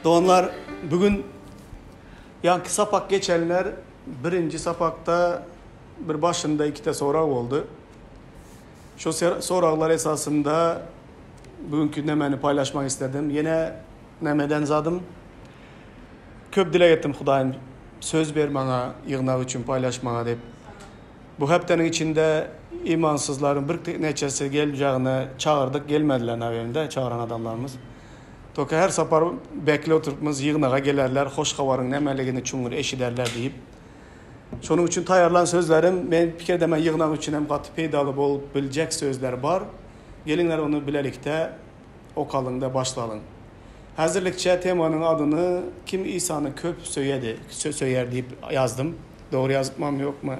Doğanlar bugün yankı sapak geçenler birinci sapakta bir başında ikide sorak oldu. Şu soraklar esasında bugünkü nemeni paylaşmak istedim. Yine nemeden zadım. Köp dile ettim Hudayım söz ver bana yığınak için paylaşmana deyip. Bu haftanın içinde imansızların bir neçesi geleceğine çağırdık. Gelmediler evinde çağıran adamlarımız. Toka her sapar bekle oturupmuz yığınağa gelerler. Hoş havarın nemeligini çungur eşiderler deyip. Şunun için tayarlan sözlerim. Ben fikir demem yığınak için hem katı peydalı olup bilecek sözler var. Gelinler onu bilelikte o kalında başlayalım. Hazırlıkça temanın adını kim İsa'nı köp söyler deyip yazdım. Doğru yazmam yok mu?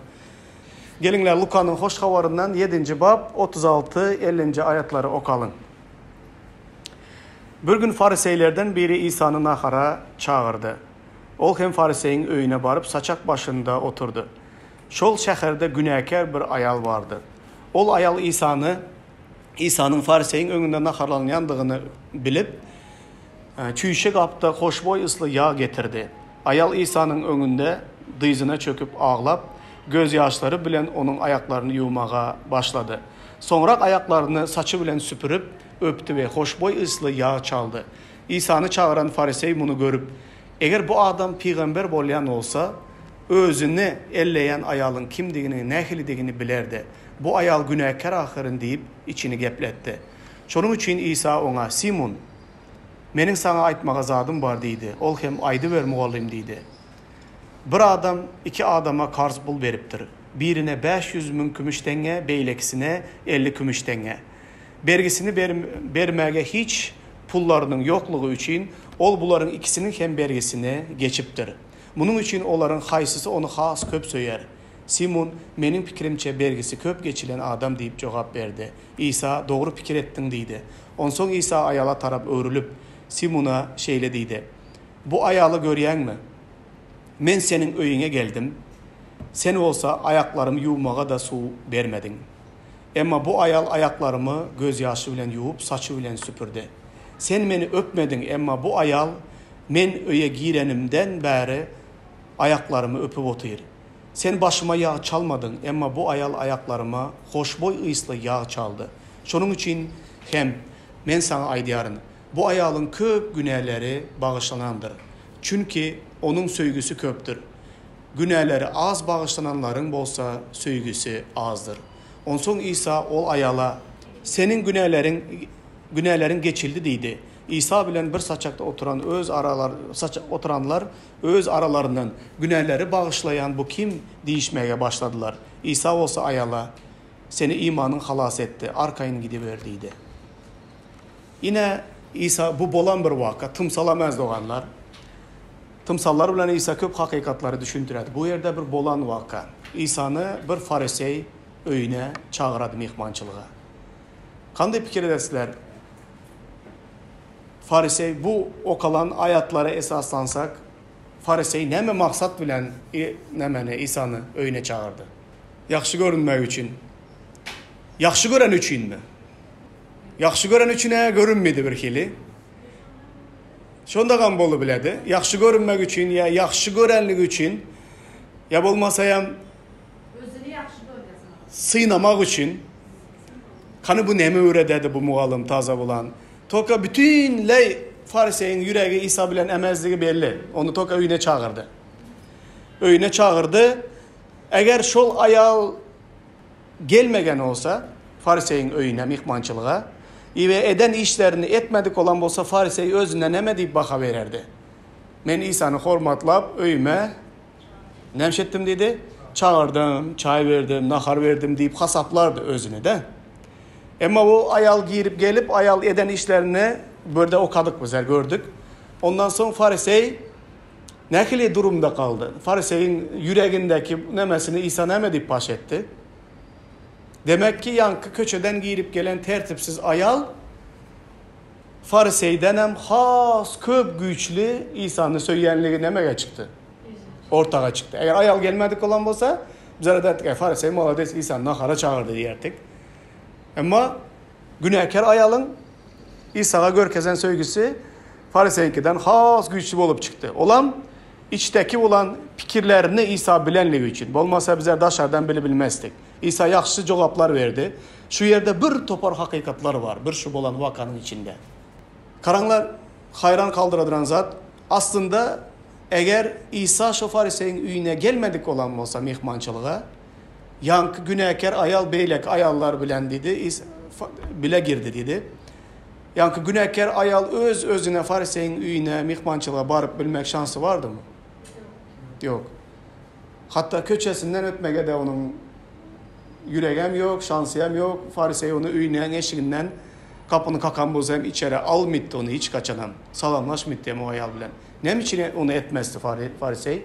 Gelinler Luka'nın hoş havarından 7. bab 36-50. ayetleri okalım. Bir gün fariseylerden biri İsa'nı nahara çağırdı. Ol hem fariseyin öyüne barıp saçak başında oturdu. Şol şehirde günahkar bir ayal vardı. Ol ayal İsa'nın fariseyin önünde naharlanın yandığını bilip çüyüşe kapta hoşboy ıslı yağ getirdi. Ayal İsa'nın önünde dizine çöküp ağlap gözyaşları bilen onun ayaklarını yuvmağa başladı. Sonra ayaklarını saçı bilen süpürüp öptü ve hoşboy ıslı yağ çaldı. İsa'nı çağıran farisey bunu görüp eğer bu adam peygamber bolyan olsa özünü elleyen ayalın kimdiğini, nehlidiğini bilerdi. Bu ayal günahkar ahırın deyip içini gepletti. Şunun için İsa ona Simon, menin sana aytmağa zadım var deydi. Ol hem aydı ver muallim deydi. Bir adam iki adama karz bul veriptir. Birine 500 bin kümüş tenge, beylekisine 50 kümüş tenge. Bergisini vermeye hiç pullarının yokluğu için ol bunların ikisinin hem bergisine geçiptir. Bunun için onların haysısı onu has köp söyler. Simon, benim fikrimçe bergisi köp geçilen adam deyip cevap verdi. İsa doğru fikir ettin deydi. Onson İsa ayala taraf örülüp Simon'a şeyle deydi. Bu ayalı görüyen mi? Men senin öyüne geldim. Sen olsa ayaklarımı yuvmağa da su vermedin. Ama bu ayal ayaklarımı gözyaşı ile yuvup saçı ile süpürdü. Sen beni öpmedin ama bu ayal men öye girenimden beri ayaklarımı öpüp otur. Sen başıma yağ çalmadın ama bu ayal ayaklarıma hoşboy ıslı yağ çaldı. Şunun için hem men sana aydiyarın bu ayalın köp günahları bağışlanandır. Çünkü onun söygüsü köptür. Günahları az bağışlananların bolsa söygüsü azdır. Onson İsa ol ayala senin günahların geçildi deydi. İsa bilen bir saçakta oturanlar öz aralarından günahları bağışlayan bu kim değişmeye başladılar. İsa olsa ayala seni imanın halas etti. Arkayın gidiverdiydi. Yine İsa bu bolan bir vaka tımsalamaz doğanlar. Tımsallar bilen İsa köp hakikatları düşündüredi. Bu yerde bir bolan vaka. İsa'nı bir farisey öyüne çağıradı mihmançılığa. Kanday fikir edersizler? Farisey bu okalan ayatlara esaslansak farisey neme maksat bilen nemene İsa'nı öyüne çağırdı? Yaxşı görünmek için. Yaxşı gören için mi? Yaxşı gören içine görünmedi bir hili. Şonda kan bolu biledi. Yaxşı görünmek için ya yaxşı görenlik için ya bolmasayam sıynamak için kanı bu neme öğrededi bu muallim taza bulan. Toka bütün ley fariseyin yüreği İsa bilen emezliği belli. Onu toka öyüne çağırdı. Öyüne çağırdı. Eğer şol ayal gelmegen olsa fariseyin öyüne mihmançılığa ve eden işlerini etmedik olan bolsa farisey özüne neme deyip baka verirdi. Men İsa'nı hormatlap öyüme nemşettim dedi. Çağırdım, çay verdim, nahar verdim deyip hasaplardı özünü de. Ama o ayal girip gelip ayal eden işlerini böyle okadık bizler gördük. Ondan sonra farisey nekili durumda kaldı. Fariseyin yüreğindeki nemesini İsa neme deyip baş etti. Demek ki yankı köçeden girip gelen tertipsiz ayal fariseyden hem has köp güçlü İsa'nın söyleyenliği nemeye çıktı. Ortağa çıktı. Eğer ayal gelmedik olan olsa bize derdik farisey malades İsa'nın nahara çağırdı diyerdik. Ama günahkar ayalın İsa'ya görkezen söygüsü Fariseyinkinden has güçlü olup çıktı. Olan içteki olan fikirlerini İsa bilenliği için. Olmasa bizler dışarıdan bile bilmezdik. İsa yaxşı cevaplar verdi. Şu yerde bir topar hakikatlar var. Bir şu olan vakanın içinde. Karanlar hayran kaldıran zat aslında eğer İsa şu Fariseyin üyüne gelmedik olan olsa mihmançılığa, yankı günahkar ayal beylek ayallar bilen dedi, bile girdi dedi. Yankı günahkar ayal özüne Fariseyin üyüne mihmançılığa barıp bilmek şansı vardı mı? Yok. Hatta köçesinden ötmege de onun yüreğim yok, şansıyam yok. Farisey onu üyünen eşiğinden kapını kakan bozayım içeri almıttı onu hiç kaçanam. Salamlaşmıttı o ayal bilen. Ne için onu etmezdi Farisey?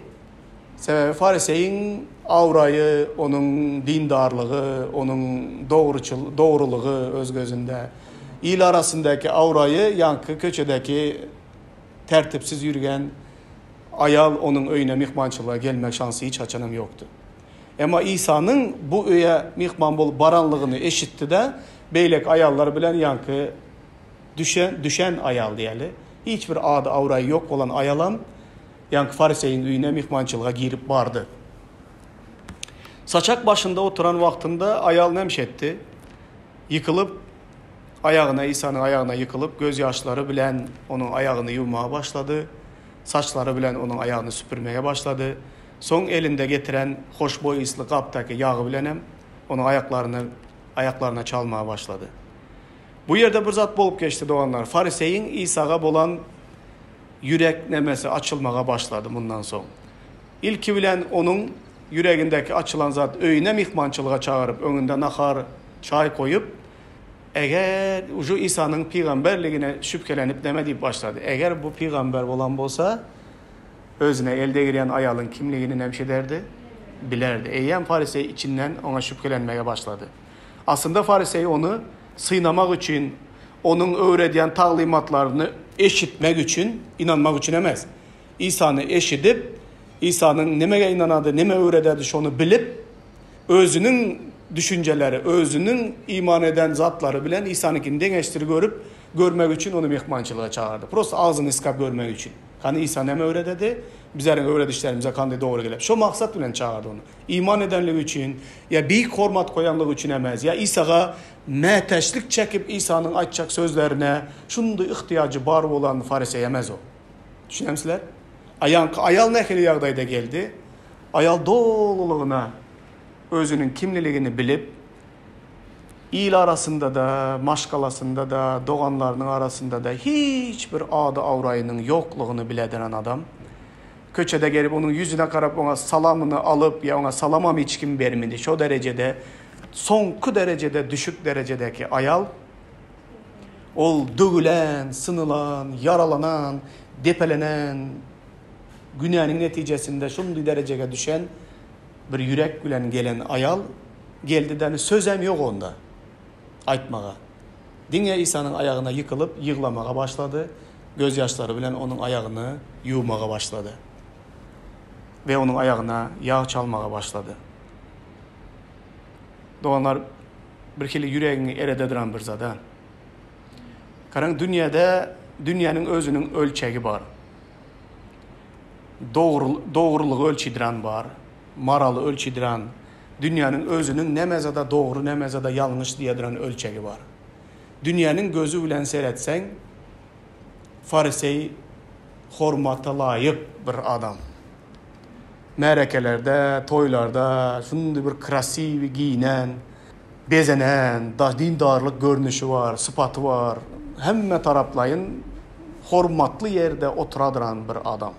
Sebebi Farisey'in avrayı, onun dindarlığı, onun doğruluğu öz gözünde. İl arasındaki avrayı yankı köçedeki tertipsiz yürüyen ayal onun öyüne mihmançılığa gelmek şansı hiç açanım yoktu. Ama İsa'nın bu öye mihman bol baranlığını eşitti de beylek ayallar bilen yankı düşen ayal diyeli. Hiçbir adı avrayı yok olan ayalan yankı Fariseyin öyüne mihmançılığa girip vardı. Saçak başında oturan vaktinde ayal nemşetti. Yıkılıp ayağına İsa'nın ayağına yıkılıp gözyaşları bilen onun ayağını yuvmaya başladı. Saçları bilen onun ayağını süpürmeye başladı. Son elinde getiren hoşboy isli kaptaki yağı bilenem onun ayaklarına çalmaya başladı. Bu yerde bir zat bolup geçti doğanlar. Fariseyin İsa'ga bolan yürek nemesi açılmaya başladı bundan sonra. İlki bilen onun yüreğindeki açılan zat öyüne mihmançılığa çağırıp önünde nahar çay koyup eğer ucu İsa'nın peygamberliğine şüphelenip deme deyip başladı. Eğer bu peygamber olan olsa özüne elde giren ayalın kimliğini nemşe derdi, bilerdi. Eyyem Farisey içinden ona şüphelenmeye başladı. Aslında Farisey onu sıynamak için, onun öğretiyen talimatlarını eşitmek için, inanmak için emez. İsa'nı eşidip, İsa'nın nemeye inanadı, neme öğretiyordu onu bilip, özünün düşünceleri, özünün iman eden zatları bilen İsa'nınkini dengeçtiri görmek için onu mihmançılığa çağırdı. Prosta ağzını iskap görmek için. Hani İsa neme öğretedi, bizlerin öğretişlerimize kandı doğru gelip. Şu maksat bilen çağırdı onu. İman edenlik için, ya büyük hormat koyanlık için emez, ya İsa'ga meteşlik çekip İsa'nın açacak sözlerine, şunda ihtiyacı var olan Farisey yemez o. Düşünemezler? Ayal nekili yağdayda geldi. Ayal doluluğuna özünün kimliliğini bilip, il arasında da, maşkalasında da, doğanlarının arasında da hiçbir adı avrayının yokluğunu bilediren adam, köçede gelip onun yüzüne karab ona salamını alıp ya ona salamam içkin vermedi. Şu derecede, sonku derecede, düşük derecedeki ayal, ol dövülen, sınılan, yaralanan, depelenen, günahının neticesinde şunlu dereceye düşen bir yürek gülen gelen ayal geldi de sözem yok onda aytmağa. Dünya İsa'nın ayağına yıkılıp yığlamaya başladı. Gözyaşları bilen onun ayağını yuvmaya başladı. Ve onun ayağına yağ çalmaya başladı. Doğanlar bir kili yüreğini eredediren bir zada. Karan dünyada dünyanın özünün ölçeği var. Doğruluğu ölçidiren var. Maralı ölçidiren, dünyanın özünün ne mezada doğru ne mezada yanlış diyediren ölçeği var. Dünyanın gözü bilen seyretsen, Farisey hormata layık bir adam. Merekelerde, toylarda, şimdi bir krasiv giyinen, bezenen, dindarlık görünüşü var, sıfatı var. Hemme taraflayın hormatlı yerde oturadıran bir adam.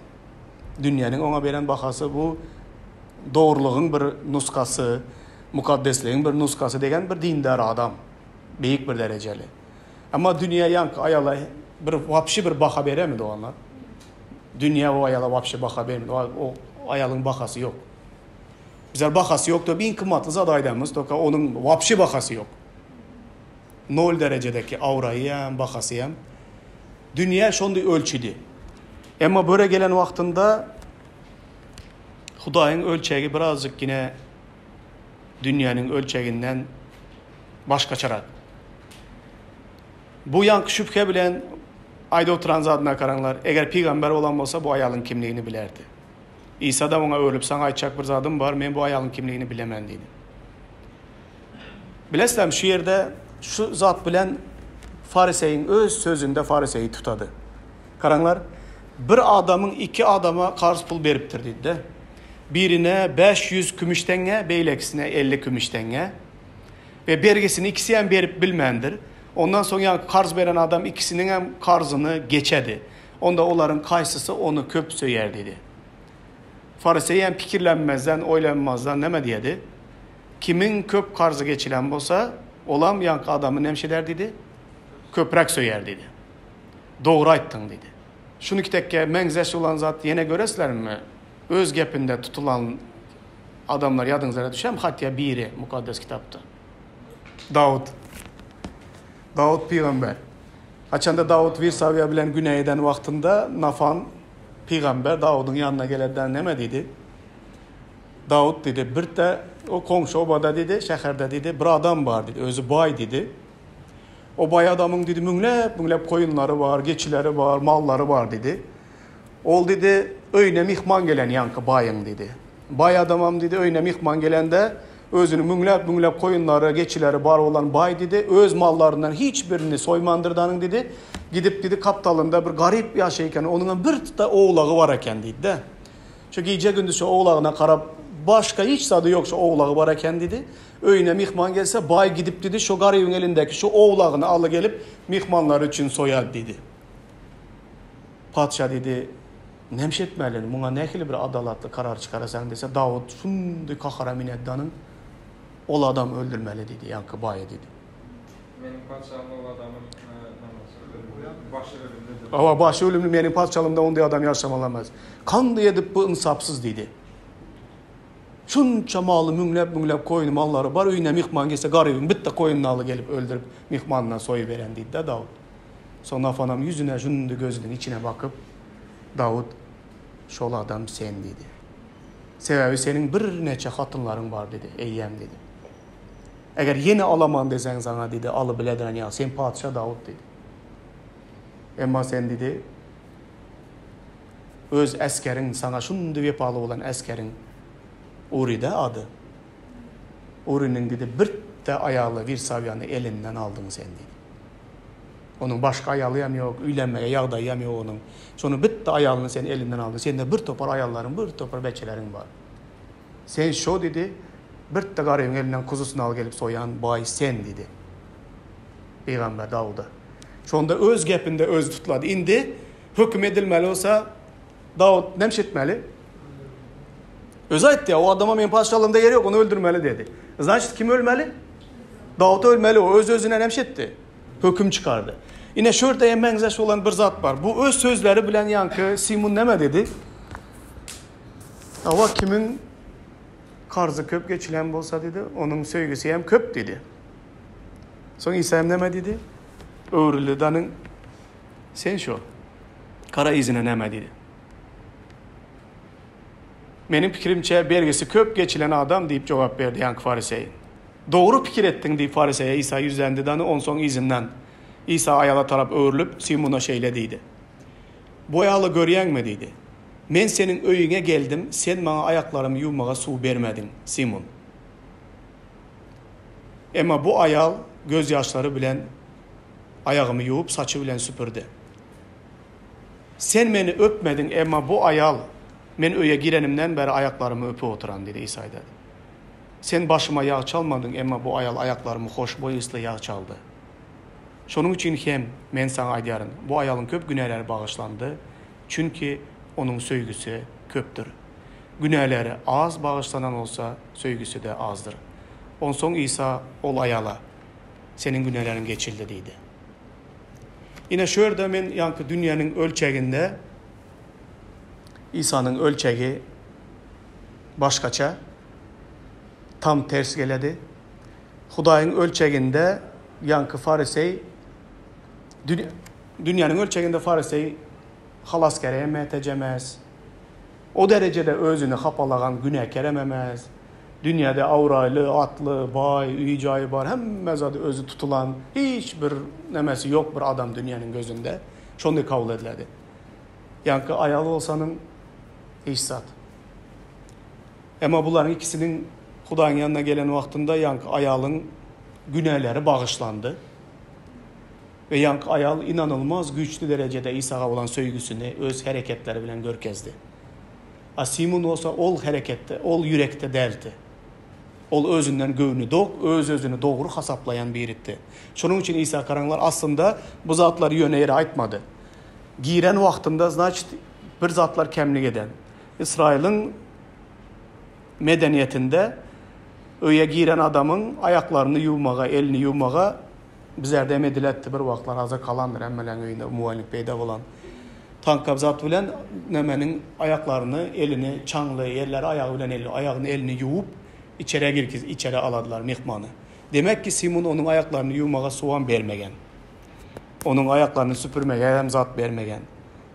Dünyanın ona veren bakası bu, doğruluğun bir nuskası, mukaddesliğin bir nuskası degen bir dindar adam. Büyük bir dereceli. Ama dünya yankı ayala vapşi bir baka veremedi onlar. Dünya o ayala vapşi baka veremedi. O ayalın bakası yok. Bizler bakası yok da bin kıymatlı zadaydamız. Onun vapşi bakası yok. Nol derecedeki avrayı hem bakası hem. Dünya şonda ölçüdü. Ama böyle gelen vaktinde Hudayın ölçeği birazcık yine dünyanın ölçeğinden başka çarak. Bu yankı şüphe bilen ayda oturan zadına karanlar. Eğer peygamber olan olsa bu ayalın kimliğini bilerdi. İsa da ona ölüp sana aytacak bir zadım var. Men bu ayalın kimliğini bilemem dedi. Bilesem şu yerde şu zat bilen Fariseyin öz sözünde Fariseyi tutadı. Karanlar bir adamın iki adama qarz pul beriptir dedi de. Birine 500 kümüştenge, beylekisine 50 kümüştenge. Ve bergesini ikisi hem berip bilmendir. Ondan sonra yani qarz veren adam ikisinin hem qarzını geçedi. Onda onların kaysısı onu köp söyler dedi. Fariseyi hem fikirlenmezden, oylanmazdan neme diyedi? Kimin köp qarzı geçilen olsa, olam yankı adamın nemşeder dedi, köprek söyler dedi. Doğru ayttın dedi. Şunu ki tekke mengzeş olan zat yine göresler mi? Öz gepinde tutulan adamlar yadınızlara düşer mi? Hatta biri mukaddes kitapta. Davud peygamber. Açanda Davud bir saviye bilen güneyden vaktinde Nafan peygamber Davud'un yanına geleden neme dedi? Davud dedi, bir de o komşu obada dedi, şehirde dedi, bir adam var dedi, özü bay dedi. O bay adamın dedi, münglep koyunları var, geçileri var, malları var dedi. Ol dedi, öyne mihman gelen yankı bayın dedi. Bay adamım dedi, öyne mihman gelende özünün münglep koyunları, geçileri var olan bay dedi, öz mallarından hiçbirini soymandırdanın dedi. Gidip dedi kaptalında bir garip yaşayken onun bir de oğlağı var eken dedi de. Çünkü gece gündüz oğlağına karab başka hiç tadı yok şu oğlağı var eken dedi. Öyne mihman gelse bay gidip dedi şu garibin elindeki şu oğlağını alı gelip mihmanlar için soyar dedi. Padişah dedi nemşetmeli buna nekili bir adalatlı karar çıkarasan dese Davud şundu kahara mineddanın ol adam öldürmeli dedi yankı bay dedi. Benim padişahım ol adamın başı ölümlüdür. Ama başı ölümlü benim padişahımda onda adam yaşamalamaz. Kandı yedip bu insapsız dedi. Şunca malı münglep koyun malları var. Öyne mihman gelse garibin bitti koyununu alı gelip öldürüp mihmanına soyu veren dedi de Davud. Sonra Nafanam yüzüne şundu gözünün içine bakıp Davud şol adam sen dedi. Sebebi senin bir neçe hatınların var dedi. Eyyem dedi. Eğer yeni alaman desen sana dedi alı bileden ya sen padişah Davud dedi. Ama sen dedi öz eskerin sana şundu vepalı olan eskerin Uri'de adı. Uri'nin dedi bir de ayalı bir savyanı elinden aldın sen dedi. Onun başka ayalıyam yok, üylenmeye yağdayam yok onun. Sonra bir de ayalını sen elinden aldın. Senin de bir topar ayalların, bir topar beçelerin var. Sen şu dedi, bir de garibin elinden kuzusunu al gelip soyan bay sen dedi. Peygamber Davud'a. Şonda öz gepinde öz tutuladı. İndi hüküm edilmeli olsa Davud nemşetmeli. Öz aytti ya o adama benim padişahlığımda yeri yok onu öldürmeli dedi. Значит kim ölmeli? Davud ölmeli o öz özüne nemşetti. Hüküm çıkardı. Yine şurada en benzeş olan bir zat var. Bu öz sözleri bilen yankı Simon neme dedi? Ama kimin karzı köp geçilen olsa dedi. Onun söygüsü hem köp dedi. Sonra İsa hem neme dedi? Öğrülüdanın sen şu kara izine neme dedi. Benim fikrimçe bergesi köp geçilen adam deyip cevap verdi yankı Fariseyi. Doğru fikir ettin deyip Farise'ye İsa yüzlendi danı on son izinden. İsa ayala taraf öğürülüp Simon'a şeylediydi. Bu ayalı görüyen mi dedi. Men senin öyüne geldim sen bana ayaklarımı yuvmağa su vermedin Simon. Ama bu ayal gözyaşları bilen ayağımı yuvup saçı bilen süpürdü. Sen beni öpmedin ama bu ayal men öye girenimden beri ayaklarımı öpe oturan dedi İsa dedi. Sen başıma yağ çalmadın ama bu ayal ayaklarımı hoş boyuslu yağ çaldı. Şunun için hem men sana aydarın bu ayalın köp günahları bağışlandı. Çünkü onun söygüsü köptür. Günahları az bağışlanan olsa söygüsü de azdır. On son İsa ol ayala senin günahların geçildi dedi. Yine şöyle men yankı dünyanın ölçeğinde İsa'nın ölçeği başkaça tam ters geledi. Hudayın ölçeğinde yankı Farisey dünyanın ölçeğinde Farisey halas keremez, tecemez. O derecede özünü hapalagan günah kerememez. Dünyada avraylı, atlı, bay, üyücayi var. Hemme zadı özü tutulan, hiçbir nemesi yok bir adam dünyanın gözünde. Şonda kabul edildi. Yankı ayalı olsanın hiç zat. Ama bunların ikisinin Hudayın yanına gelen vaktinde yankı ayalın günahları bağışlandı. Ve yankı ayal inanılmaz güçlü derecede İsa'ya olan söygüsünü öz hareketleri bilen görkezdi. Simon olsa ol harekette, ol yürekte deldi. Ol özünden göğünü özünü doğru hasaplayan bir itti. Şunun için İsa karanlar aslında bu zatları yöneyre aytmadı. Giren vaktinde значит bir zatlar kemlik eden. İsrail'in medeniyetinde öye giren adamın ayaklarını yuvmağa, elini yuvmağa bizlerde emediletti bir vaktlar aza kalandır. Emmelen öyünde muaylik peyda olan. Tankab zat bilen nemenin ayaklarını, elini, çanlı yerleri ayağı bilen ayağını, elini yuvup içeri aladılar mihmanı. Demek ki Simon onun ayaklarını yuvmağa soğan vermegen. Onun ayaklarını süpürmeye hem zat vermegen.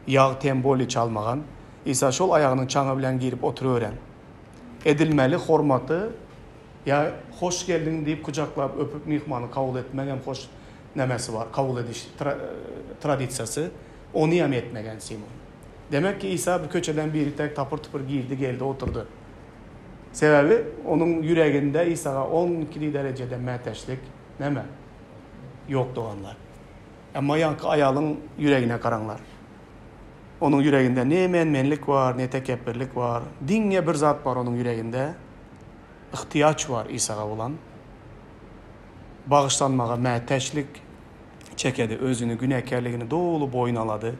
Yağ temboli çalmagan. İsa şol ayağının çağı bilen girip oturuören. Edilmeli hormatı ya hoş geldin deyip kucaklap öpüp mihmanı kabul etmegen hoş nemesi var. Kabul ediş tradisyası. Onu yem etmegen Simon. Demek ki İsa bir köçeden bir tek tapır tıpır girdi geldi oturdu. Sebebi onun yüreğinde İsa'ya 12 derecede meteşlik neme yok doğanlar. Ama yankı ayalın yüreğine karanlar. Onun yüreğinde ne menmenlik var, ne tekebbürlük var. Dinge bir zat var onun yüreğinde. İhtiyaç var İsa'ya olan. Bağışlanmağa meteşlik çekedi. Özünü, günahkarlığını dolu boyun aladı.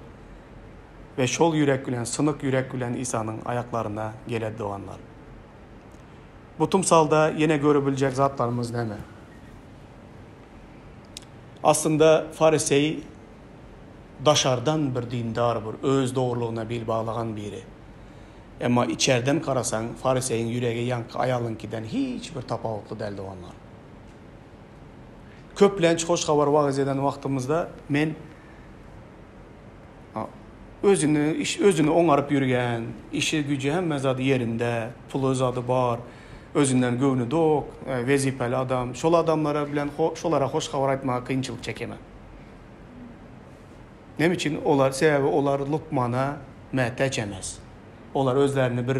Ve şol yürek gülen, sınık yürek gülen İsa'nın ayaklarına geledi doğanlar. Bu tumsalda yine görebilecek zatlarımız ne mi? Aslında Farisey daşardan bir dindar bir, öz doğruluğuna bil bağlayan biri. Ama içeriden karasan Farisey'in yüreği yankı ayalınkinden hiçbir tapavuklu deldi onlar. Köplenç hoş haber vaaz eden vaktimizde men özünü onarıp yürüyen, işi gücü hem zadı yerinde, pulu zadı var, özünden göğünü doğuk, vezipeli adam. Şol adamlara bilen şolara hoş haber aytmağa kıyınçılık çekemem. Ne için? Sebebi olar Lukman'a mehteç emez. Olar özlerini bir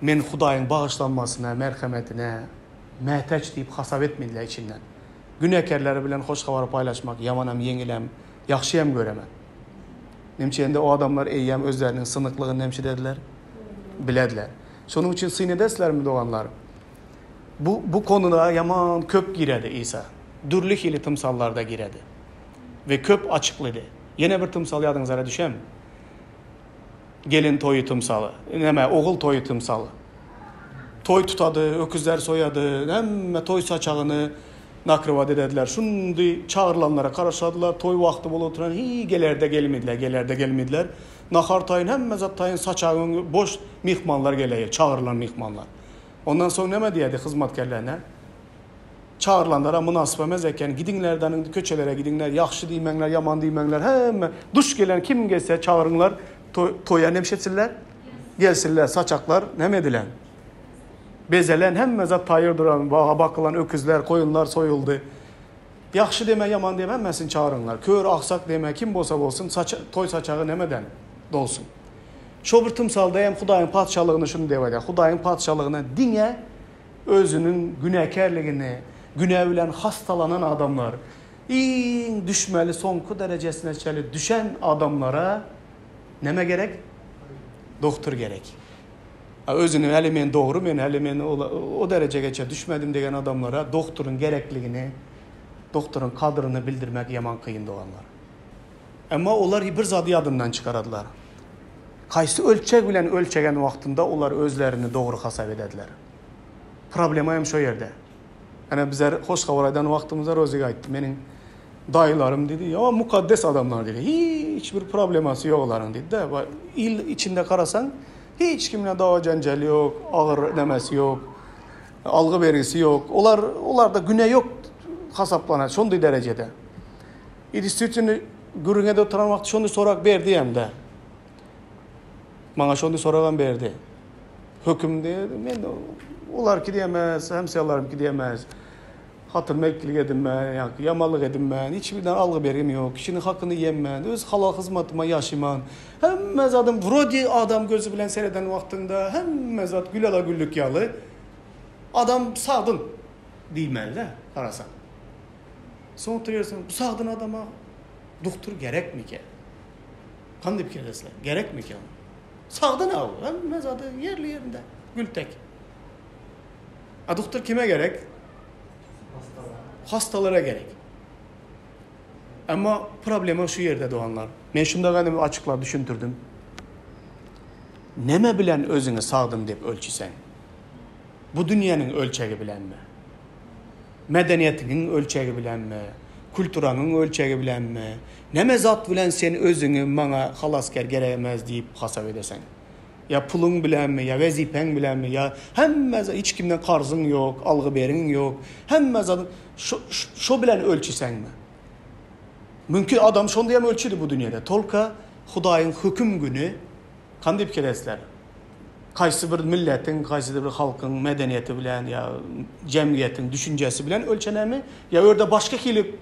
men Hudayın bağışlanmasına, merhametine mehteç deyip hasap etmediler içinden. Günahkarları bilen hoş haber paylaşmak, yamanam, yengilem, yaxşıyam göremem. Nemçeyinde o adamlar eyyem özlerinin sınıklığını nemçe dediler, bilediler. Şunun için sinedesler mi doğanlar? Bu konuda yaman köp giredi İsa. Dürlük ili tımsallarda giredi. Ve köp açıkladı. Yine bir tımsal yadınızlara düşem. Gelin toyu tımsalı. Oğul toyu tımsalı. Toy tutadı, öküzler soyadı. Hem toy saçağını nakrivat dediler. Şundi çağırılanlara karışadılar. Toy vakti bol oturan gelerde gelmediler. Nahar tayın hem mezat tayın saçağın boş mihmanlar geleye, çağırılan mihmanlar. Ondan sonra ne diyedi hizmetkarlarına? Çağırılanlara münasibemez eken gidinlerden köçelere gidinler, yaxşı deymenler, yaman deymenler, hem duş gelen kim gelse çağırınlar, toya nemşetsinler, gelsinler, saçaklar nemedilen. Bezelen hem mezat tayırdıran, bağa bakılan öküzler, koyunlar soyuldu. Yaxşı deme, yaman deme, hemmesin çağırınlar. Kör, aksak deme, kim bolsa bolsun, toy saçağı nemeden dolsun. Şu bir tımsalda hem Hudayın padişalığını şunu deyip Hudayın padişalığına dine özünün günahkarlığını, günah bilen hastalanan adamlar, en düşmeli sonku derecesine düşen adamlara neme gerek? Doktor gerek. Özünü hele men doğru, men o derece geçe düşmedim degen adamlara doktorun gerekliliğini, doktorun kadrını bildirmek yaman kıyın doğanlar. Ama onlar bir zat yadından çıkaradılar. Kaysı ölçek bilen ölçegen vaktinde onlar özlerini doğru hasap edediler. Problemi hem şu yerde. Yani bizler hoş kavaraydan vaktimizde Rozi'ye ayttı. Benim dayılarım dedi. Ama mukaddes adamlar dedi. Hiçbir probleması yok onların dedi. De, il içinde karasan hiç kimle dava cenceli yok. Ağır demesi yok. Algı vergisi yok. Onlar da güne yok hasaplanan. Şondu derecede. İdistütünü gürüne de oturan vakti şondu sorak verdi hem de. Bana şondu soragan verdi. Hüküm dedi. Olar ki diyemez, hemsiyalarım ki diyemez. Hatırmeklik edinmən, yamanlıq edinmən, hiçbirdən algı berim yok, kişinin hakkını yemmən, öz halal hizmetıma yaşaman. Hem zaten vrodi adam gözü bilen seyreden vaktinde, hem zat gülala güllük yalı, adam sağdın deyilmeli de, arasan. Son oturuyorsun, bu sağdın adama doktor gerek mi ki? Kan deyip keresler, gerek mi ki? Sağdın av, hem zaten yerli yerinde, gül tek. Doktor kime gerek? Hastalara gerek. Ama problemi şu yerde doğanlar. Ben şunda açıklar düşündürdüm. Neme bilen özünü sağdım deyip ölçüsen? Bu dünyanın ölçeği bilen mi? Medeniyetinin ölçeği bilen mi? Kültüranın ölçeği bilen mi? Neme zat bilen sen özünü bana halasker gerekmez deyip hasap edesen? Ya pulun bilen mi, ya vezipen bilen mi, ya hiç kimden karzın yok, algı berin yok. Zaten şu bilen ölçüsen mi? Mümkün adam şonu diyem ölçüdü bu dünyada. Tolka Hudayın hüküm günü kan deyip keresler. Kaysı bir milletin, kaysı bir halkın medeniyeti bilen ya cemiyetin düşüncesi bilen ölçene mi? Ya orada başka kili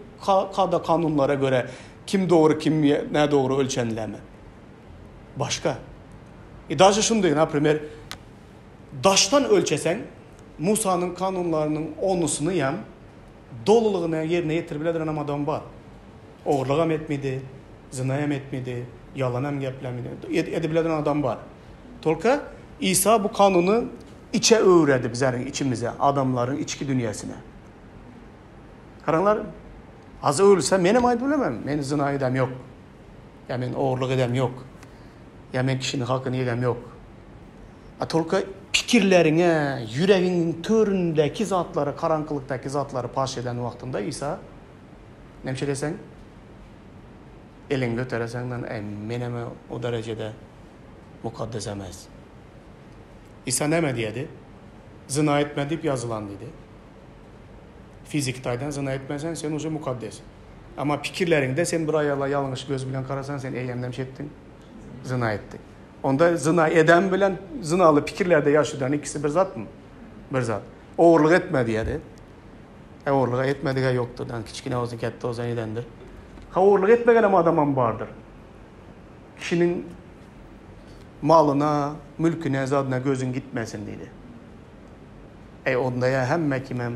kanunlara göre kim doğru kim ne doğru ölçenile mi? Başka. Daha şunu deyin, primer, daştan ölçesen Musa'nın kanunlarının 10'usunu yem doluluğuna yerine getirebilen adam var. Oğurluğum etmedi, zinayım etmedi, yalanım geplemedi, edebilen adam var. Tolka İsa bu kanunu içe öğretti bizlerin içimize, adamların içki dünyasına. Karanlar az ölse benim ayıp bilemem. Ben zina edem yok. Ya ben oğurluk edem yok. Ya ben kişinin hakkını yedem yok. Tolka fikirlerine, yüreğinin töründeki zatları, karanlıktaki zatları paş eden vaktinde İsa nemşe desen elin götüresenden meneme o derecede mukaddes emez. İsa neme diyedi? Zina etme deyip yazılan dedi. Fiziktaydan zina etmezsen sen ucu mukaddes. Ama fikirlerinde sen bir ayarla yanlış göz bilen karasan sen eyyem nemşe ettin. Zina ettin. Onda zina eden bilen zinalı fikirlerde yaşayan ikisi bir zat mı? Bir zat. Oğurluk etme diyedi. Oğurluk etmediğe yoktur. Yani küçükine olsun, kette olsun edendir. Oğurluk etmeyen ama adamın vardır. Kişinin malına, mülküne, zadına gözün gitmesin dedi. Onda ya hem mekimem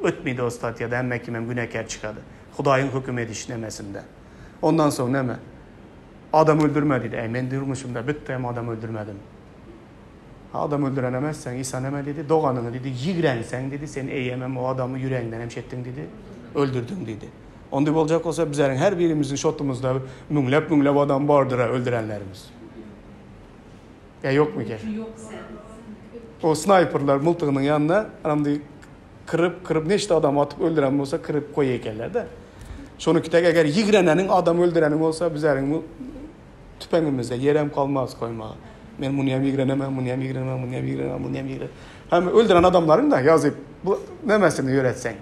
ötmedi o statiyada hem mekimem günahkar çıkadı. Hudayın hüküm edişlemesinde. Ondan sonra ne mi? Adam öldürme dedi. Ben durmuşum da bitti adam öldürmedim. Adam öldürenemezsen İsa neme dedi. Doğanını dedi. Yigrensen dedi. Sen eyyemem o adamı yüreğinden hemşettin dedi. Öldürdün dedi. Onda olacak olsa bizlerin her birimizin şotumuzda münglep adam vardır öldürenlerimiz. Ya yok mu ki? O sniperlar mıltığının yanına kırıp neşte adam atıp öldüren olsa kırıp koyu heykeller de. Şunu ki eğer yigrenenin adam öldürenin olsa bizlerin tüpenimizde yerem kalmaz koymağa. Ben bunu yigrenemem. Hem öldüren adamların da yazıp bu nemesini öğretsen.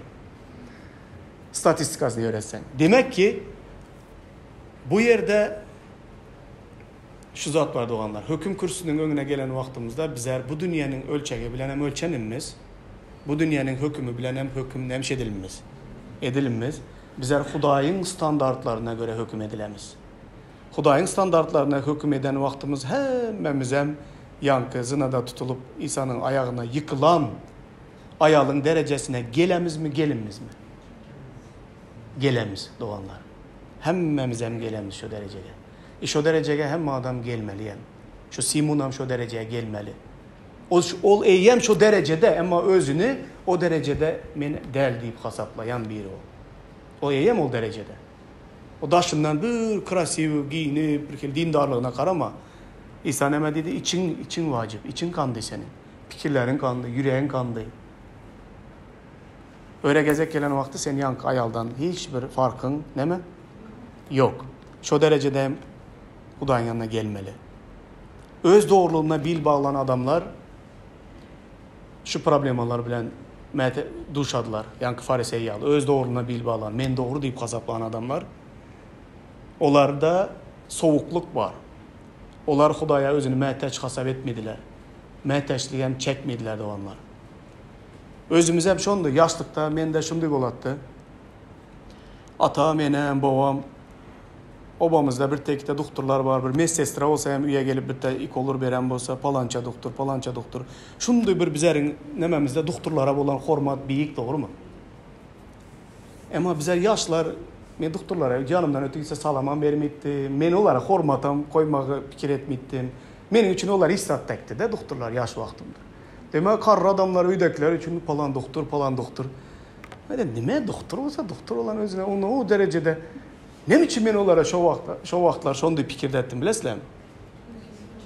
Statistikasını öğretsen. Demek ki bu yerde şu zat var doğanlar. Hüküm kürsüsünün önüne gelen vaktimizde bizler bu dünyanın ölçeği bilen hem ölçenimiz, bu dünyanın hükmü bilen hem hüküm edilinmez. Bizler Hudayın standartlarına göre hüküm edilemiz. Hudayın standartlarına hüküm eden vaktimiz hemmemizem yankı zinada tutulup İsa'nın ayağına yıkılan ayağın derecesine gelemiz mi? Gelemiz doğanlar. Hemmemizem gelemiz şu dereceye. Şu dereceye hem adam gelmeli hem. Şu Simonam şu dereceye gelmeli. Ol eyyem şu derecede ama özünü o derecede men del deyip hasaplayan biri o. O eyyem o derecede. O daşından bir krasiv giyinip bir dindarlığına karama. İsa neme dedi için vacip, için kandı senin. Fikirlerin kandı, yüreğin kandı. Öyle gezek gelen vakti sen yankı ayaldan hiçbir farkın neme? Yok. Şu derecede Hudayın yanına gelmeli. Öz doğruluğuna bil bağlanan adamlar şu problemalar bilen duşadılar. Yankı fariseyyalı. Öz doğruluğuna bil bağlanan, men doğru deyip kasaplanan adamlar. Onlarda soğukluk var. Onlar Hudaya özünü mehteç hasap etmediler. Mehteçliğen çekmediler de onlar. Özümüz hem şondu, yaşlıkta mende şunday bolatdı. Atam, enem, babam, obamızda bir tekte doktorlar var, bir medsestra olsa hem üye gelip bir de ilk olur veren bolsa, palanca doktor. Şunday bir bizlerin nememizde doktorlara olan hormat büyük, doğru mu? Ama bizler yaşlar, men doktorlara canımdan ötüyse salaman vermeydim, men onlara hormatam koymağı fikir etmeydim. Menin için onlar istat tekti de doktorlar yaş vaxtımda. Demek karı adamlar üydekler için palan doktor. Ben nime doktor olsa doktor olan özüne onu o derecede ne için men onlara şu vaxtlar şonday fikirde ettim bilesizler mi?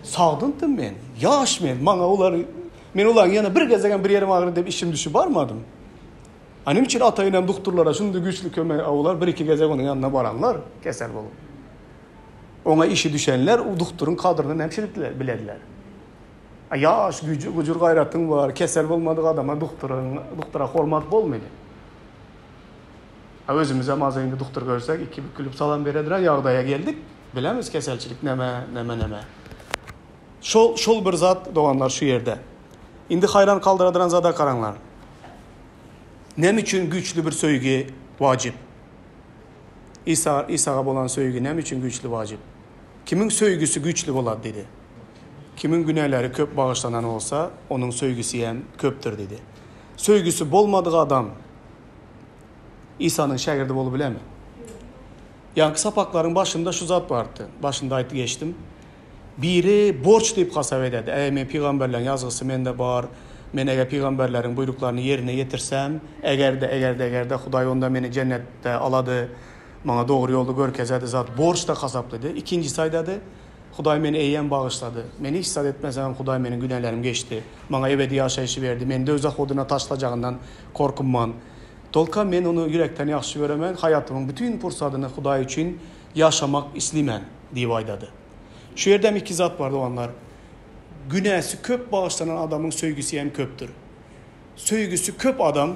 Sağdındım men. Yaş men. Men onların yanına bir gezegen bir yerim ağrı deyip işim düşü barmadım. Annem için atayınan doktorlara şunday güçlü kömeği avlar, bir iki gezegen onun yanına varanlar kesel bolup. Ona işi düşenler o doktorun kadrını hemşiretler bilediler. Yaş, gücür gayratın var, kesel olmadığı adama doktora hormat bolmaydı. Özümüze mazayında doktor görsek, iki bükülüp salam verediler, yağdaya geldik. Bilemiz keselçilik neme. Şol bir zat doğanlar şu yerde. İndi hayran kaldıradıran zada karanlar. Nem için güçlü bir söygü vacip? İsa'ya olan söygü nem için güçlü vacip? Kimin söygüsü güçlü oladı dedi. Kimin günahları köp bağışlanan olsa onun söygüsü hem köptür dedi. Söygüsü bolmadığı adam İsa'nın şagirdi bolu bile mi? Yankı sapakların başında şu zat vardı. Başında ayıtı geçtim. Biri borç deyip hasap ededi. Men peygamberlerin yazgısı mende var. Men eğer peygamberlerin buyruklarını yerine getirsem, eğer de Huday onda beni cennette aladı, bana doğru yolda görkezedi zat borç da hasapladı. İkinci saydadı. Huday beni eyyem bağışladı. Beni hissat etmesem Huday benim günahlarım geçti. Bana ebedi yaşayışı verdi. Ben de özak oduna taşılacağından korkumman. Dolka ben onu yürekten yaxşı göremem. Hayatımın bütün fırsatını Huday için yaşamak islimen diye aydadı. Şu yerde iki zat vardı onlar. Günahsı köp bağışlanan adamın söygüsü hem köptür. Söygüsü köp adam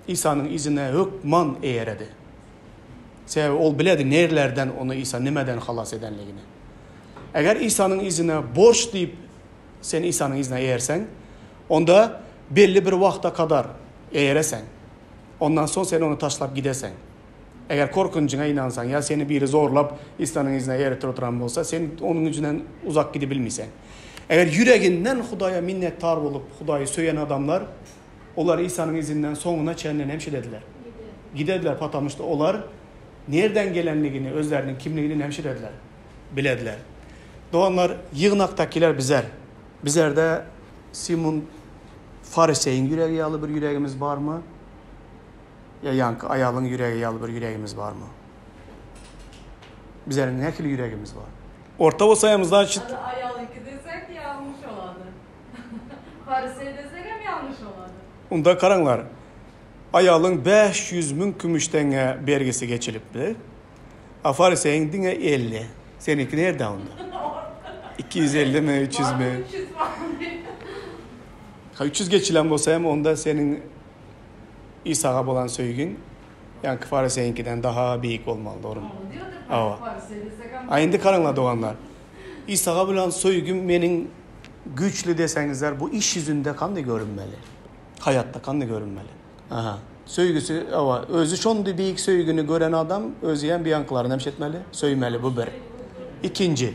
İsa'nın izine hükman eğeredi. Sebebi ol biledi nerlerden onu İsa nemeden halas edenliğini. Eğer İsa'nın izine borç deyip sen İsa'nın izine eğersen, onda belli bir vakta kadar eğeresen, ondan sonra sen onu taşlap gidesen. Eğer korkuncuna inansan ya seni biri zorlap İsa'nın izine eğretir oturan olsa sen onun yüzünden uzak gidebilmeysen. Eğer yüreğinden Hudaya minnettar olup Hudayı söyleyen adamlar, onlar İsa'nın izinden sonuna çenlen hemşirediler. Gidediler patamıştı. Onlar nereden gelenliğini, özlerinin kimliğini hemşirediler. Bilediler. Doğanlar yığınaktakiler bizler. Bizlerde Simon Farisey'in yüreği yalı bir yüreğimiz var mı? Ya Yankı Ayal'ın yüreği yalı bir yüreğimiz var mı? Bizlerin ne kili yüreğimiz var? Orta o sayımızdan çıt. Ayal'ınki desek yanlış oladı. Farisey desek hem yanlış oladı. Onda karanlar. Ayal'ın 500 bin gümüşten vergisi geçilipti. Farisey'in dine 50. Seninki nerede onda? 250 mi, 300 mi? 300 var mı? 300 geçilen olsa hem onda senin İsa'ya olan söygün yani Farisey'inkinden daha büyük olmalı, doğru mu? Diyordur Farisey desek hem... Aynı karanla doğanlar. İsa'ya olan söygün benim güçlü desenizler bu iş yüzünde kanlı görünmeli. Hayatta kanlı görünmeli. Aha. Söygüsü, özü şondu büyük söygünü gören adam özüyen bir yankılarını hemşetmeli, söymeli bu bir. İkinci,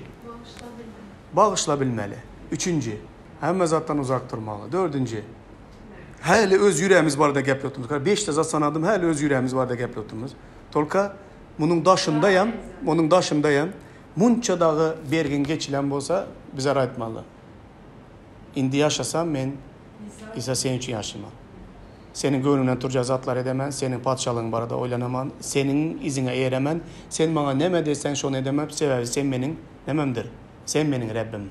bağışlabilmeli. Üçüncü, hem zattan uzak durmalı. Dördüncü, hele öz yüreğimiz var da geplotumuz. 5 de zat sanadım, hele öz yüreğimiz var da geplotumuz. Tolka, bunun daşındayım. Munça dağı bergin geçilen olsa bize aytmalı. İndi yaşasam ben İsa senin için yaşamam. Senin gönlünden turca zatlar edemem, senin padşalığın barada oylanamam, senin izine eğeremem, sen bana neme desen şunu edemem, sebebi sen benim nememdir, sen benim Rabbim.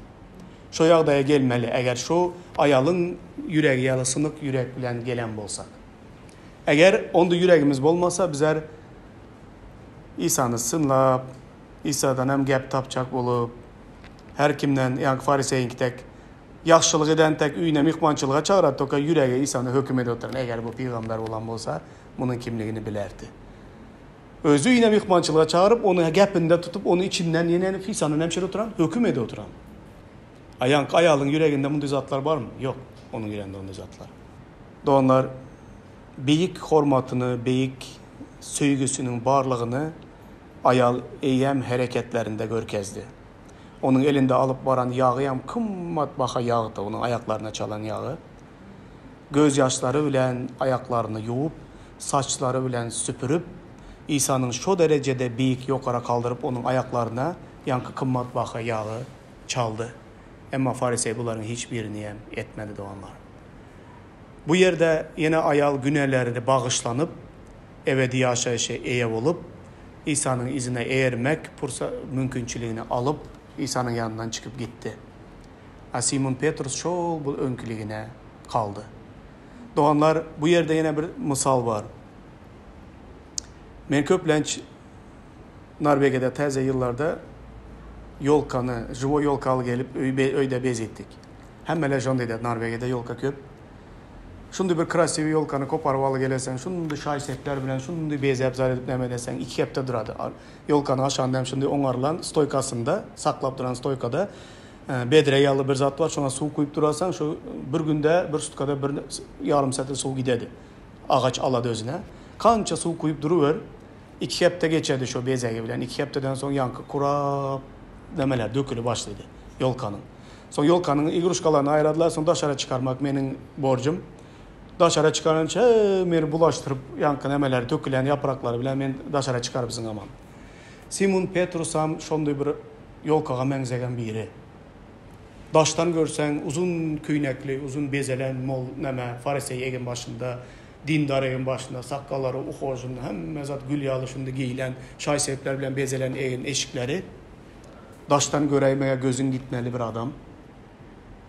Şu yağdaya gelmeli, eğer şu ayalın yüreği yalısınık yürek bilen gelen bolsak. Eğer onda yüreğimiz bolmasa bizler İsa'nı sınlap, İsa'dan hem gep tapçak olup, her kimden, yani Farisey'in tek, yaxşılıq eden tek üyüne mihmançılığa çağırat toka yüreğe İsa'nı hüküm ediyorlar. Eğer bu peygamber olan olsa bunun kimliğini bilerdi. Özü yine mihmançılığa çağırıp onu gepinde tutup onu içinden yine İsa'nın hemşire oturan, hüküm ediyor oturan. Ayalın yüreğinde bu zatlar var mı? Yok. Onun yüreğinde onun zatlar. Doğanlar beyik hormatını, beyik söygüsünün barlığını ayal eyyem hareketlerinde görkezdi. Onun elinde alıp varan yağı yam kımmat baha yağdı, onun ayaklarına çalan yağı. Gözyaşları bilen ayaklarını yuvup, saçları bilen süpürüp, İsa'nın şu derecede beyik yokara kaldırıp onun ayaklarına yankı kımmat baha yağı çaldı. Ama Farisey bunların hiçbirini etmedi doğanlar. Bu yerde yine ayal günahları bağışlanıp, ebedi yaşayışa eyev olup, İsa'nın izine eğermek mümkünçülüğünü alıp, İsa'nın yanından çıkıp gitti. Simon Petrus şol bu önkülüğüne kaldı. Doğanlar bu yerde yine bir misal var. Men köplenç Norvegia'da teze yıllarda yolkanı, jivo yolkalı gelip öyde bezettik. Hemmeler jon dedi Norvegia'da yolka köp. Şundu bir krasivi yolkanı koparvalı gelesen, şundu şaysepler bilen, şundu bezep zar edip desen 2 hafta duradı. Yolkanı aşağıdan şimdi onarlan stoykasında, saklap duran stoykada bedre yağlı bir zat var. Şuna su koyup durasan, şu bir günde, bir sutkada bir yarım saate su gidedi. Ağaç aladı özüne. Kança su koyup duruver, 2 hafta geçedi şu bezeye bilen. 2 haftadan sonra yankı kurap demeler dökülü başladı yolkanın. Son yolkanın igruşkalarını ayırdılar, sonra daşara çıkarmak benim borcum. Daşara çıkarınca meni bulaştırıp yankı nemeler dökülen yaprakları bilen men daşara çıkarıpsın aman. Simon Petrus'am şonday bir yolkaga mengzegen biri. Daştan görsen uzun küynekli, uzun bezelen mol neme Farisey egen başında, dindar egen başında, sakkalları uxojunda, hemme zat gül yağlışında giyilen, şaysepler bilen bezelen egen eşikleri. Daştan göreymeye gözün gitmeli bir adam.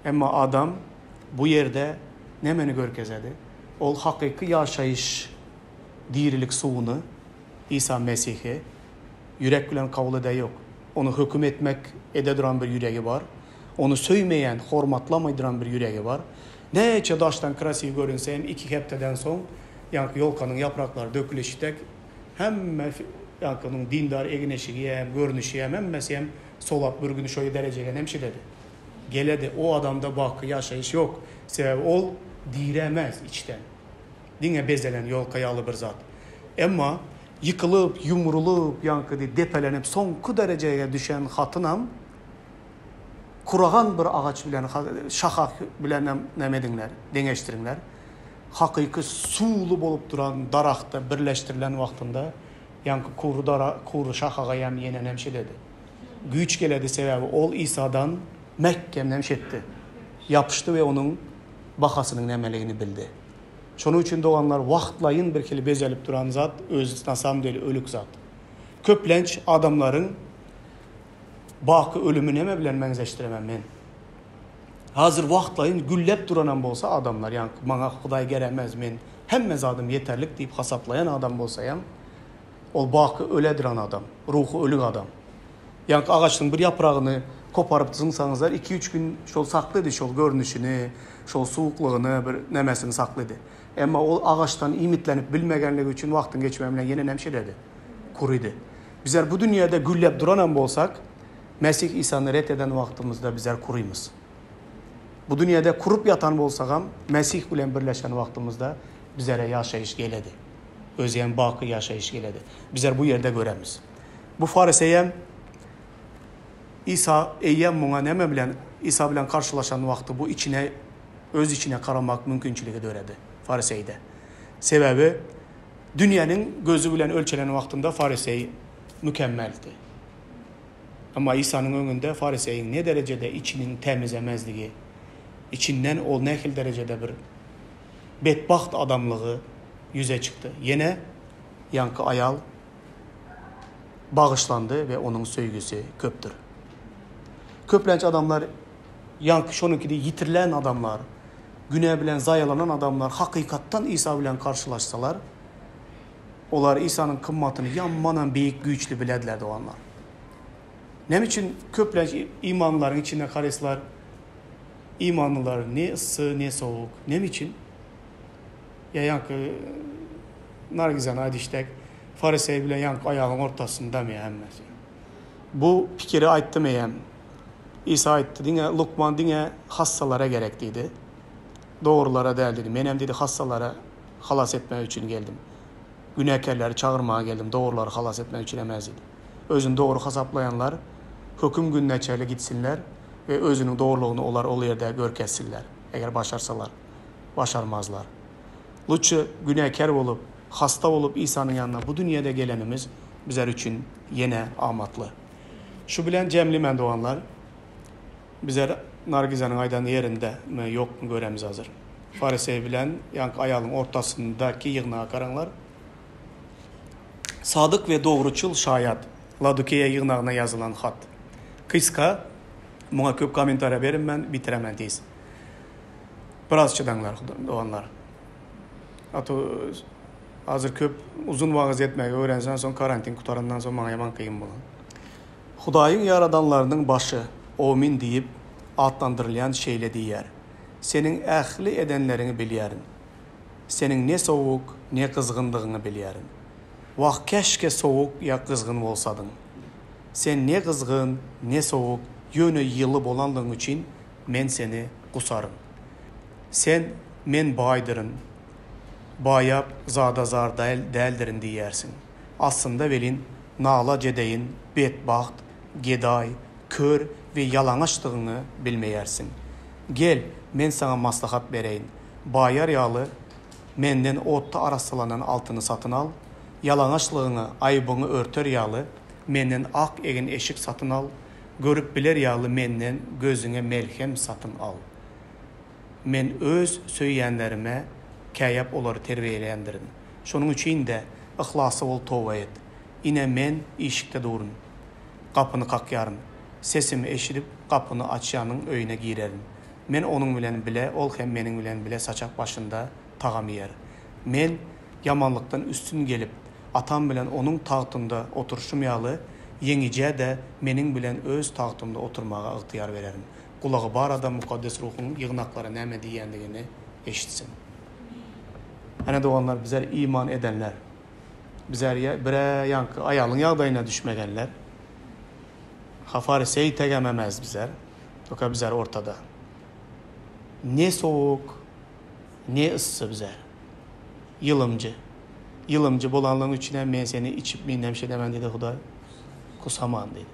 Ama adam bu yerde nemeni görkezedi. Ol hakiki yaşayış, dirilik suunu, İsa Mesih'i yürek bilen kabul ede yok. Onu hüküm etmek ede duran bir yüreği var. Onu söymeyen, hormatlamaydıran bir yüreği var. Neçe daştan krasiv görünse hem 2 haftadan son yankı yolkanın yaprakları döküleşitek hem yankının dindar egineşiği hem görünüşü hem mesih solap bir günü şöyle dereceye hem şey dedi. Geledi o adamda bakı yaşayış yok. Sebebi ol diremez içten. Dine bezelen yolka yağlı bir zat. Ama yıkılıp, yumrulup, yankı depelenip sonku dereceye düşen hatınam kurağan bir ağaç bilen, şahak bilen nemedinler, dengeştirinler. Hakiki suulu bolup duran darakta birleştirilen vaktinde yankı kuru şahaka yem yenen hemşe dedi. Güç geledi sebebi ol İsa'dan Mekke'm nemşetti. Yapıştı ve onun bakasının nemeliğini bildi. Şunun için doğanlar vaktlayın bir kili bezelip duran zat, öz nasam deli ölük zat. Köplenç adamların bakı ölümüne mi bilen menzeştiremem men. Hazır vaktlayın güllep duranan bolsa adamlar, yani bana Huday gelemez men, hemme zadım yeterlik deyip hasaplayan adam bolsayam, ol bakı öle duran adam, ruhu ölük adam. Yani ağaçın bir yaprağını koparıp zınsanızlar 2-3 gün şol saklıydı, şol görünüşünü, şol soğukluğunu, bir nemesini saklıydı. Ama o ağaçtan imitlenip bilmegenliği için vaktin geçmemle yine nemşeledi, kuruydu. Bizler bu dünyada güllep duranan bolsak, Mesih İsa'nı reddeden vaktimizde bizler kuruyumuz. Bu dünyada kurup yatan bolsakam, Mesih ile birleşen vaktimizde bizlere yaşayış geledi. Özyen bakı yaşayış geledi. Bizler bu yerde göremiz. Bu Fariseyem İsa eyyem buna neme bilen İsa bilen karşılaşan vakti bu içine öz içine karamak mümkünçülüğü döredi Farisey'de. Sebebi dünyanın gözü bilen ölçelen vaktinde Farisey mükemmeldi. Ama İsa'nın önünde Farisey'in ne derecede içinin temizlemezliği, içinden o nekil derecede bir bedbaht adamlığı yüze çıktı. Yine yankı ayal bağışlandı ve onun söygüsü köptür. Köplenç adamlar, yankı şonunki de yitirilen adamlar, günah bilen zayalanan adamlar hakikattan İsa bilen karşılaşsalar, onlar İsa'nın kımmatını yanmanan büyük güçlü bilediler doğanlar. Ne için köplenç imanların içinde karıslar, imanlılar ne ısı ne soğuk, ne için? Ya yankı nargizan adiştek, Farisey bile yankı ayağın ortasında mı hemmesi? Bu fikri ayttı mı hem? İsa ayttı, dine Lukman dine hassalara gerekliydi. doğrulara değil dedi. Menem dedi hassalara halas etmek için geldim. Günahkarları çağırmaya geldim. Doğruları halas etmek için emez dedi. Özün doğru hesaplayanlar hüküm gününe çeyle gitsinler ve özünün doğruluğunu onlar o yerde görketsinler. Eğer başarsalar, başarmazlar. Lütçü günahkar olup, hasta olup İsa'nın yanına bu dünyada gelenimiz bizler için yine amatlı. Şu bilen cemli men doğanlar, bizler Nargiza'nın aydan yerinde mi yok mu göremiz hazır. Farisey bilen yankı ayalın ortasındaki yığınağa karanlar. Sadık ve doğruçul şayat Ladukeya yığınağına yazılan hat. Kıska, buna köp komentara verin ben bitiremem deyiz. Biraz çıdanlar doğanlar. Ato hazır köp uzun vaaz etmeye öğrensen son karantin kutarından sonra bana yaman kıyım bulan. Hudayın yaradanlarının başı, omin deyip adlandırılan şeyle diyer. Senin ehli edenlerini biliyerin. Senin ne soğuk, ne kızgındığını biliyerin. Vah keşke soğuk ya kızgın olsadın. Sen ne kızgın, ne soğuk, yönü yılı bolandığın için men seni kusarım. Sen men baydırın, bayap zada zar değildirin diyersin. Aslında velin nala cedeyin, bedbaht, geday, kör ve yalanıştığını bilmeyersin. Gel, men sana maslahat bereyim. Bayar yağlı, menden otta arasılanan altını satın al. Yalanışlığını, aybını örter yağlı, menden ak egin eşik satın al. Görüp biler yağlı menden gözüne melhem satın al. Men öz söyleyenlerime kayap oları terbiyeleyendirin. Şunun için de ıhlası ol tova et. Yine men işikte durun. Kapını kakyarın. Sesimi eşirip kapını açyanın öyüne girerin. Men onun bilen bile, ol hem menin bilen bile saçak başında tağam yer. Men yamanlıktan üstün gelip, atam bilen onun tahtında oturuşum yağlı, yenice de menin bilen öz tahtımda oturmağa ıhtiyar vererim. Kulağı bar adam mukaddes ruhunun yığınakları neme diyendiğini eşitsin. Hani doğanlar bizler iman edenler, bizler bire yankı ayalın yağdayına düşmegenler, Fariseyi tegememez bizler, oka bizler ortada. Ne soğuk, ne ısı bizler. Yılımcı bolanlığın içine men seni içip minnem şey demen dedi Huda. Kusaman dedi.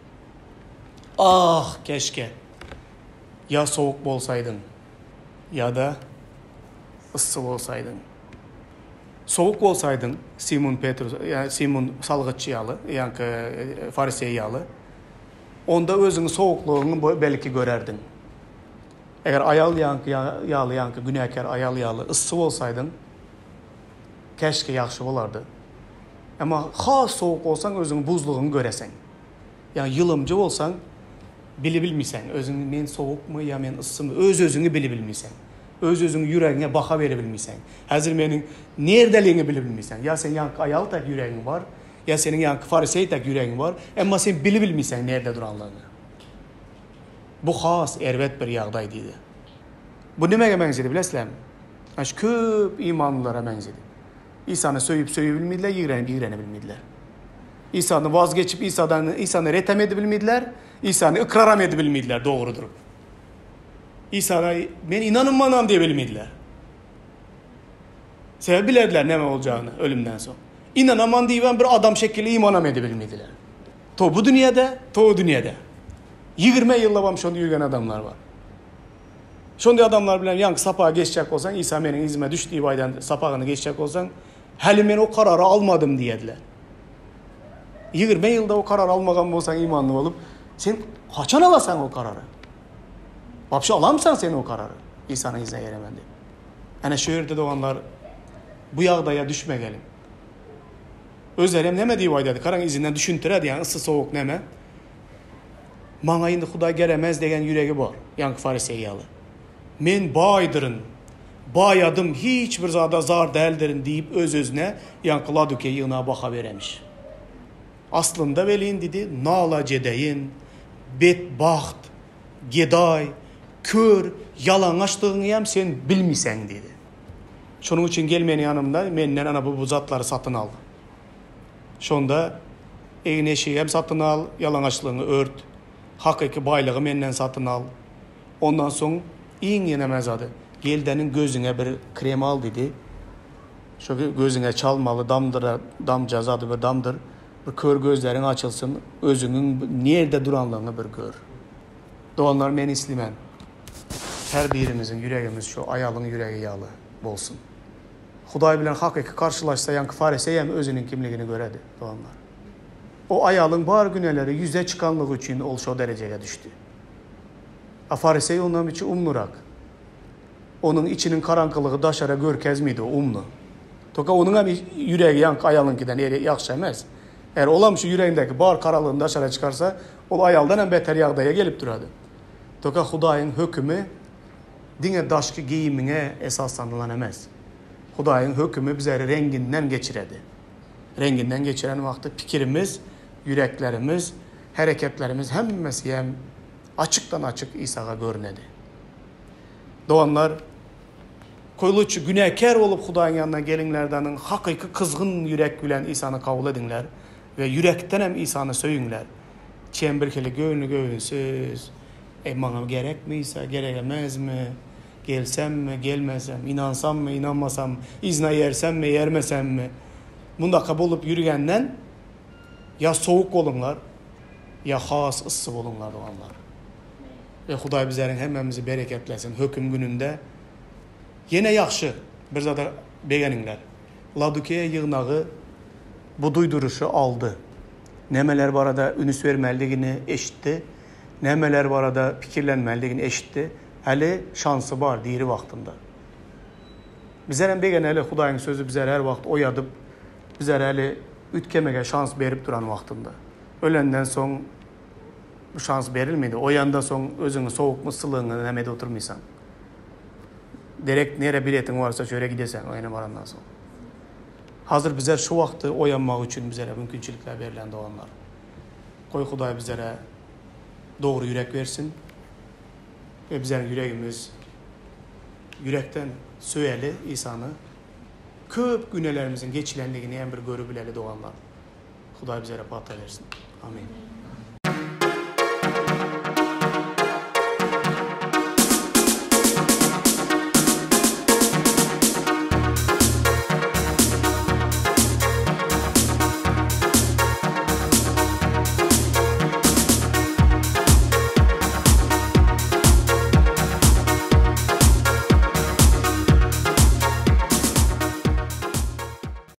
Ah keşke ya soğuk bolsaydın ya da ısı olsaydın. Soğuk olsaydın Simon Petrus, yani Simon salgıççı yağlı, yani Farisey yağlı. Onda özünün soğukluğunu belki görerdin. Eğer ayal yağlı yankı günahkar ayal yağlı ısı olsaydın keşke yaxşı olardı. Ama ha soğuk olsan özünün buzluğunu göresen. Yani yılımcı olsan bilmisen özün men soğuk mu ya men ısı mı özünü bilmisen. Özünün yüreğine baka verebilmisen. Hazır menin neredeliğini bilmisen. Ya sen yankı ayal tek yüreğin var. Ya senin yankı Farisey tek yüreğin var. Ama sen bilmisen nerede duranlığını. Bu xas ervet bir yağday dedi. Bu nemeye benzedi bilesizler mi? Aş köp imanlılara benzedi. İsa'nı söyüp bilmediler, yığrenip bilmediler. İsa'nı vazgeçip İsa'nı retem edebilmediler, İsa'nı ikraram edebilmediler doğrudur. İsa'na ben inanınmanam diye bilmediler. Sebep bilirler ne olacağını ölümden sonra. İnanaman diyen bir adam şekilli imanam edebilmediler. Bu dünyada, o dünyada. 20 yılda vam şonu yürüyen adamlar var. Şonda adamlar bilen yankı sapağa geçecek olsan, İsa benim izime düştüğü vaydan sapağını geçecek olsan, hali ben o kararı almadım diyediler. 20 yılda o kararı almadan olsan imanlı olup, sen kaçan alasan o kararı? Vapşı alamsan sen o kararı? İsa'nın izine yeremendi. Yani şu yerde doğanlar bu yağdaya düşme gelin. Özlerem neme diye vaydadı, karan izinden düşüntüredi yani ısı soğuk neme. Bana indi Huday geremez degen yüreği var. Yankı Farisey yağlı. Men baydırın, bayadım hiçbir zada zar değildirin deyip öz-özüne yankı Laduke yığına baka veremiş. Aslında velin dedi, nala cedeyin, bedbaht, geday, kör, yalanlaştığını yem sen bilmisen dedi. Şunun için gelmeyen yanımda menden ana bu zatları satın al. Şonda egin eşeği hem satın al, yalanlaşlığını ört, hakiki baylığı menden satın al. Ondan sonra iyi yenemez adı. geldenin gözüne bir krem al dedi. Şu gözüne çalmalı damcaz adı bir damdır. Bir kör gözlerin açılsın, özünün nerede duranlığını bir gör. Doğanlar men islimen. Her birimizin yüreğimiz şu ayalın yüreği yağlı bolsun. Huday bilen hakiki karşılaşsa yankı fariseyem özünün kimliğini göredi doğanlar. O ayalın bar güneleri yüze çıkanlığı için ol şu dereceye düştü. Farisey ondan içi umnurak. Onun içinin karankılığı daşara görkez miydi o umlu. Toka onun hem yüreği yank ayalınkinden yakşı emez. Eğer olamışı yüreğindeki bar karalığını daşara çıkarsa o ayaldan hem beter yağdaya gelip duradı. Toka Hudayın hükmü dine daşkı giyimine esaslanılan emez. Hudayın hükmü bize renginden geçiredi. Renginden geçiren vakti fikirimiz, yüreklerimiz, hareketlerimiz hemmesi hem açıktan açık İsa'ga görünedi. Doğanlar koyuluçu günahkar olup Hudayın yanına gelinlerden hakiki kızgın yürek gülen İsa'nı kabul edinler ve yürekten hem İsa'nı söyünler. Çembirkeli göğünsüz. Bana gerek mi İsa, gerekemez mi? Gelsem mi, gelmesem, inansam mı, inanmasam, izna yersem mi, yermesem mi? Bunda kabul olup yürüyenden ya soğuk olunlar, ya has ısı olunlar olanlar. Ve Huday bizlerin hemmemizi bereketlesin. Hüküm gününde yine yakşı bir zada beğeninler. Laduke'ye yığınağı bu duyduruşu aldı. Nemeler barada ünüs vermeliğini eşitti. Nemeler barada fikirlenmeliğini eşitti. Hali şansı var diri vaxtında. Bizlerin beğen hali Hudayın sözü bizler her vaxt oyadıp bizler hali ütkemege şans berip duran vaxtında. Ölenden son bu şans verilmedi. O yandan son özünü soğuk mu sılığını nemede oturmaysan. Direkt nere biletin varsa şöyle gidesen oyuna varandan sonra. Hazır bizler şu vaxtı oyanmak için bizlere mümkünçilikler verilen doğanlar. Koy Huday bizlere doğru yürek versin. Ve bizlerin yüreğimiz yürekten söyleli İsa'nı köp günelerimizin geçilenliğini en bir görü bileli doğanlar. Huday bizlere patla versin. Amin.